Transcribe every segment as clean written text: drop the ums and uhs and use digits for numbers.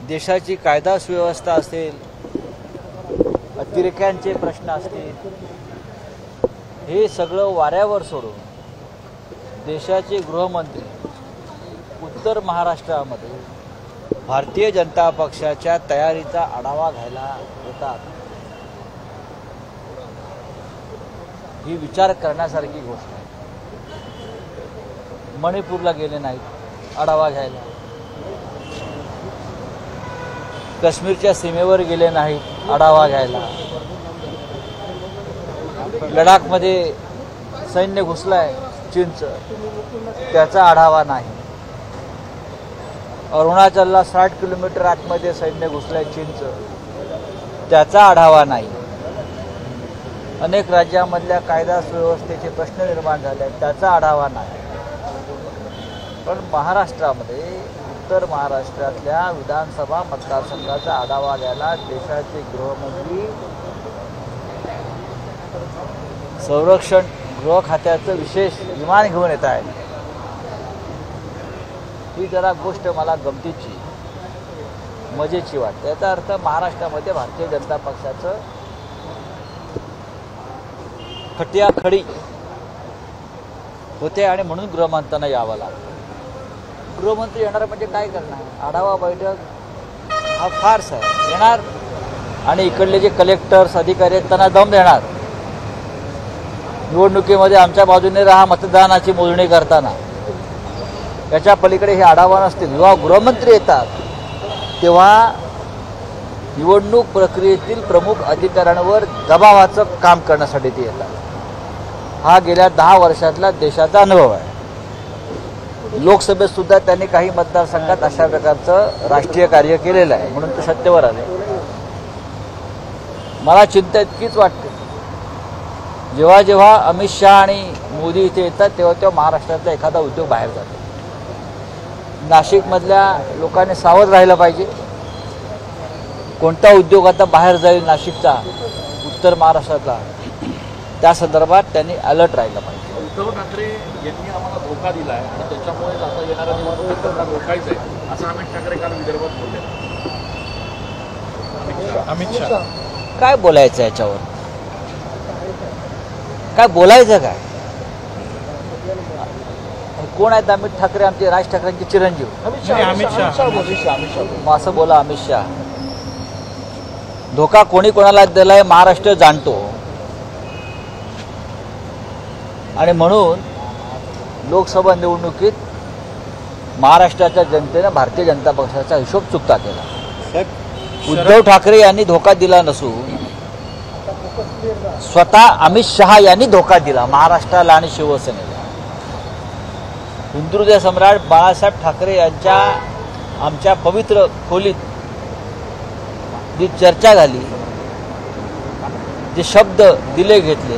देशाची कायदा सुव्यवस्था असेल, अतिरेक्यांचे प्रश्न असतील, हे सगळं वाऱ्यावर सोडून देशाचे गृहमंत्री उत्तर महाराष्ट्रामध्ये भारतीय जनता पक्षाच्या तयारीचा आढावा घ्यायला येतात, ही विचार करण्यासारखी गोष्ट आहे. मणिपूरला गेले नाहीत आढावा घ्यायला, काश्मीरच्या सीमेवर गेले नाहीत आढावा घ्यायला, लडाखमध्ये सैन्य घुसलाय चीनचं, त्याचा आढावा नाही. अरुणाचलला 60 किलोमीटर आतमध्ये सैन्य घुसलंय चीनचं, त्याचा आढावा नाही. अनेक राज्यामधल्या कायदा सुव्यवस्थेचे प्रश्न निर्माण झाले, त्याचा आढावा नाही. पण महाराष्ट्रामध्ये, उत्तर महाराष्ट्रातल्या विधानसभा मतदारसंघाचा आढावा घ्यायला देशाचे गृहमंत्री संरक्षण गृह खात्याचं विशेष विमान घेऊन येत आहेत. ही जरा गोष्ट मला गमतीची, मजेची वाटते. याचा अर्थ महाराष्ट्रामध्ये भारतीय जनता पक्षाचं खटियाखडी होते आणि म्हणून गृहमंत्र्यांना यावं लागतं. गृहमंत्री येणार म्हणजे काय करणार? आढावा बैठक हा फार्स आहे. येणार आणि इकडले जे कलेक्टर्स अधिकारी आहेत त्यांना दम देणार. निवडणुकीमध्ये आमच्या बाजूने राहा मतदानाची मोजणी करताना, याच्या पलीकडे हे आढावा नसतील. जेव्हा गृहमंत्री येतात तेव्हा निवडणूक प्रक्रियेतील प्रमुख अधिकाऱ्यांवर दबावाचं काम करण्यासाठी ते येतात. हा गेल्या 10 वर्षातला देशाचा अनुभव आहे. लोकसभेत सुद्धा त्यांनी काही मतदारसंघात अशा प्रकारचं राष्ट्रीय कार्य केलेलं आहे, म्हणून ते सत्तेवर आले. मला चिंता इतकीच वाटते, जेव्हा जेव्हा अमित शहा आणि मोदी इथे येतात तेव्हा तेव्हा महाराष्ट्रातला एखादा उद्योग बाहेर जातो. नाशिकमधल्या लोकांनी सावध राहिलं पाहिजे. कोणता उद्योग आता बाहेर जाईल नाशिकचा, उत्तर महाराष्ट्रातला, त्या संदर्भात त्यांनी अलर्ट राहिलं पाहिजे. उद्धव ठाकरे यांनी आम्हाला धोका दिला आहे आणि त्याच्यामुळे आता येणाऱ्या निवडणुकीत त्यांना रोखायचं आहे, असं अमित ठाकरे काल विदर्भात बोलले. अमित शहा काय बोलायचं याच्यावर? काय बोलायचं काय? कोण आहेत अमित ठाकरे? आमचे राज ठाकरेंचे चिरंजीव अमित शहा. मग असं बोला अमित शहा. धोका कोणी कोणाला दिलाय महाराष्ट्र जाणतो, आणि म्हणून लोकसभा निवडणुकीत महाराष्ट्राच्या जनतेनं भारतीय जनता पक्षाचा हिशोब चुकता केला. उद्धव ठाकरे यांनी धोका दिला नसून स्वतः अमित शहा यांनी धोका दिला महाराष्ट्राला आणि शिवसेनेला. हिंदुहृदय सम्राट बाळासाहेब ठाकरे यांच्या आमच्या पवित्र खोलीत जी चर्चा झाली, जे शब्द दिले घेतले,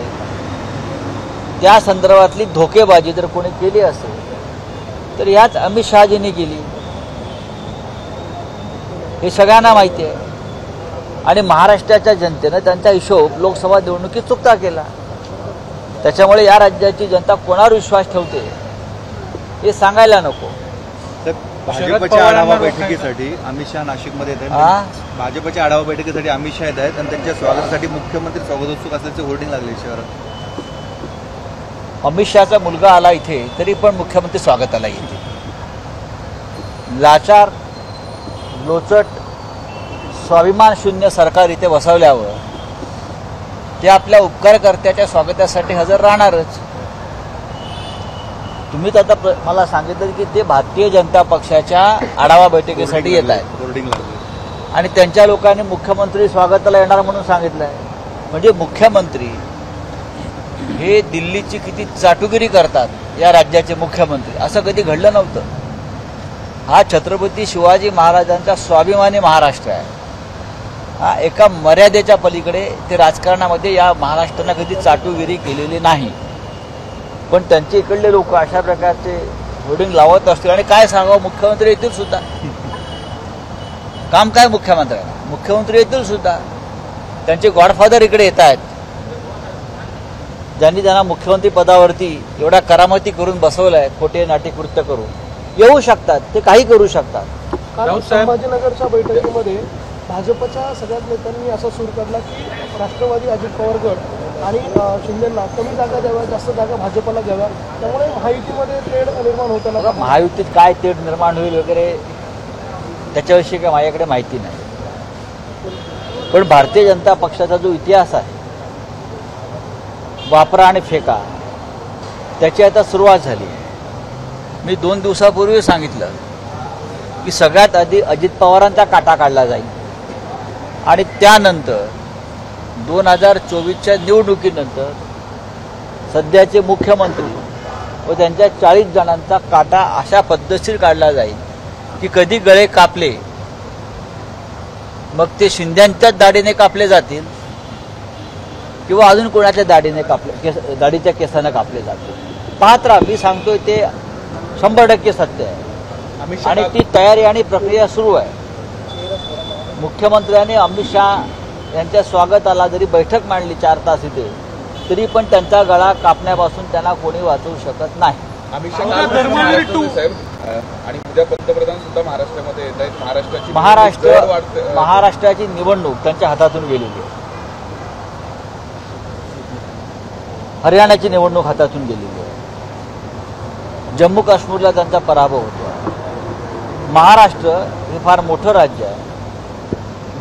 त्या संदर्भातली धोकेबाजी जर कोणी केली असेल तर याच अमित शहाजींनी केली, हे सगळ्यांना माहिती आहे. आणि महाराष्ट्राच्या जनतेनं त्यांचा हिशोब लोकसभा निवडणुकीत चुकता केला. त्याच्यामुळे या राज्याची जनता कोणावर विश्वास ठेवते हे सांगायला नको. भाजपच्या आढावा बैठकीसाठी अमित शहा नाशिकमध्ये येत आहेत. भाजपच्या आढावा बैठकीसाठी अमित शहा येत आहेत आणि त्यांच्या स्वागतासाठी मुख्यमंत्री स्वागतोत्सुक असल्याचे होर्डिंग लागले शहरात. अमित शहाचा मुलगा आला इथे तरी पण मुख्यमंत्री स्वागताला येते. लाचार, लोचट, स्वाभिमान शून्य सरकार इथे बसवल्यावर ते आपल्या उपकारकर्त्याच्या स्वागतासाठी हजर राहणारच. तुम्हीच आता मला सांगितलं की ते भारतीय जनता पक्षाच्या आढावा बैठकीसाठी येत आहेत आणि त्यांच्या लोकांनी मुख्यमंत्री स्वागताला येणार म्हणून सांगितलं आहे. म्हणजे मुख्यमंत्री हे दिल्लीची किती चाटुगिरी करतात या राज्याचे मुख्यमंत्री, असं कधी घडलं नव्हतं. हा छत्रपती शिवाजी महाराजांचा स्वाभिमानी महाराष्ट्र आहे. हा एका मर्यादेच्या पलीकडे ते राजकारणामध्ये या महाराष्ट्रानं कधी चाटुगिरी केलेली नाही. पण त्यांचे इकडले लोक अशा प्रकारचे होर्डिंग लावत असतील आणि काय सांगावं, मुख्यमंत्री येतील सुद्धा. काम काय मुख्यमंत्र्यांना, मुख्यमंत्री येतील सुद्धा. त्यांचे गॉडफादर इकडे येत आहेत, ज्यांनी त्यांना मुख्यमंत्री पदावरती एवढा करामती करून बसवलाय, खोटे नाटी कृत्य करून. येऊ शकतात, ते काही करू शकतात. राऊत साहेब संभाजीनगरच्या बैठकीमध्ये भाजपच्या सगळ्याच नेत्यांनी असा सूर काढला की राष्ट्रवादी अजित पवार गट आणि शिंदेंना कमी जागा द्याव्या, जास्त जागा भाजपला द्याव्या, त्यामुळे महायुतीमध्ये तेढ निर्माण होताना महायुतीत काय तेढ निर्माण होईल वगैरे त्याच्याविषयी काय माझ्याकडे माहिती नाही. पण भारतीय जनता पक्षाचा जो इतिहास आहे, वापरा आणि फेका, त्याची आता सुरुवात झाली. मी 2 दिवसापूर्वी सांगितलं की सगळ्यात आधी अजित पवारांचा काटा काढला जाईल आणि त्यानंतर 2024च्या निवडणुकीनंतर सध्याचे मुख्यमंत्री व त्यांच्या 40 जणांचा काटा अशा पद्धतशीर काढला जाईल की कधी गळे कापले मग ते शिंद्यांच्याच दाढीने कापले जातील किंवा अजून कोणाच्या दाढीच्या केसानं कापले जातील. पाहत राहा, मी सांगतोय ते 100% सत्य आहे आणि ती तयारी आणि प्रक्रिया सुरू आहे. मुख्यमंत्र्यांनी अमित शहा यांच्या स्वागताला जरी बैठक मांडली 4 तास इथे, तरी पण त्यांचा गळा कापण्यापासून त्यांना कोणी वाचवू शकत नाही. अमित शहा साहेब आणि उद्या पंतप्रधान सुद्धा महाराष्ट्रामध्ये येत आहेत. महाराष्ट्राची निवडणूक त्यांच्या हातातून गेलेली आहे. हरियाणाची निवडणूक हातातून गेलेली आहे. जम्मू काश्मीरला त्यांचा पराभव होतो. महाराष्ट्र हे फार मोठं राज्य आहे,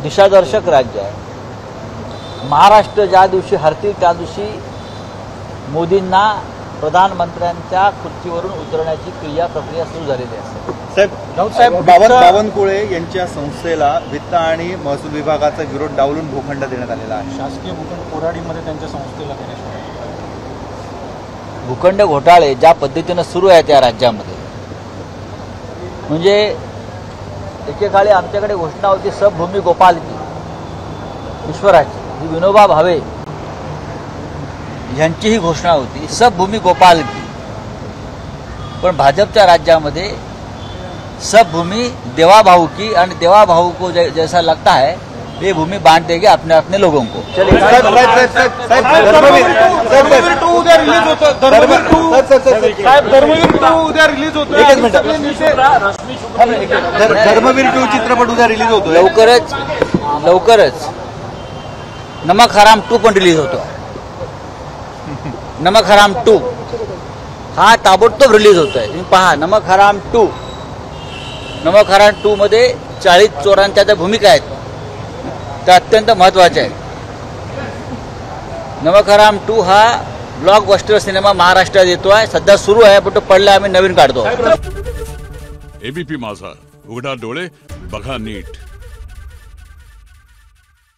दिशादर्शक राज्य आहे. महाराष्ट्र ज्या दिवशी हरतील त्या दिवशी मोदींना प्रधानमंत्र्यांच्या खुर्चीवरून उतरण्याची प्रक्रिया सुरू झालेली असते. राऊत साहेब बावनकुळे यांच्या संस्थेला वित्त आणि महसूल विभागाचा विरोध डावलून भूखंड देण्यात आलेला आहे. शासकीय भूखंड कोराडीमध्ये त्यांच्या संस्थेला देण्यात आला. भूखंड घोटाळे ज्या पद्धतीनं सुरू आहे त्या राज्यामध्ये, म्हणजे एकेकाळी आमच्याकडे घोषणा होती सबभूमी गोपाल की, ईश्वराची, ही विनोबा भावे यांची ही घोषणा होती सबभूमी गोपाल की. पण भाजपच्या राज्यामध्ये सबभूमी देवा भाऊ की, आणि देवा भाऊ को जैसा लगता है ये भूमि बांट देंगे अपने अपने लोगों को. चलिए धर्मवीर 2 चित्रपट उद्या रिलीज होतो. लवकरच नमक हराम 2 पण रिलीज होतो. नमक हराम 2 हा ताबडतोब रिलीज होतोय. तुम्ही पहा, नमक हराम 2 मध्ये 40 चोरांच्या ज्या भूमिका आहेत त्या अत्यंत महत्वाच्या आहेत. नमक हराम 2 हा ब्लॉकबस्टर सिनेमा महाराष्ट्रात येतोय, सध्या सुरू आहे, पण तो पडला आम्ही नवीन काढतो. एबीपी माझा, उघडा डोळे बघा नीट.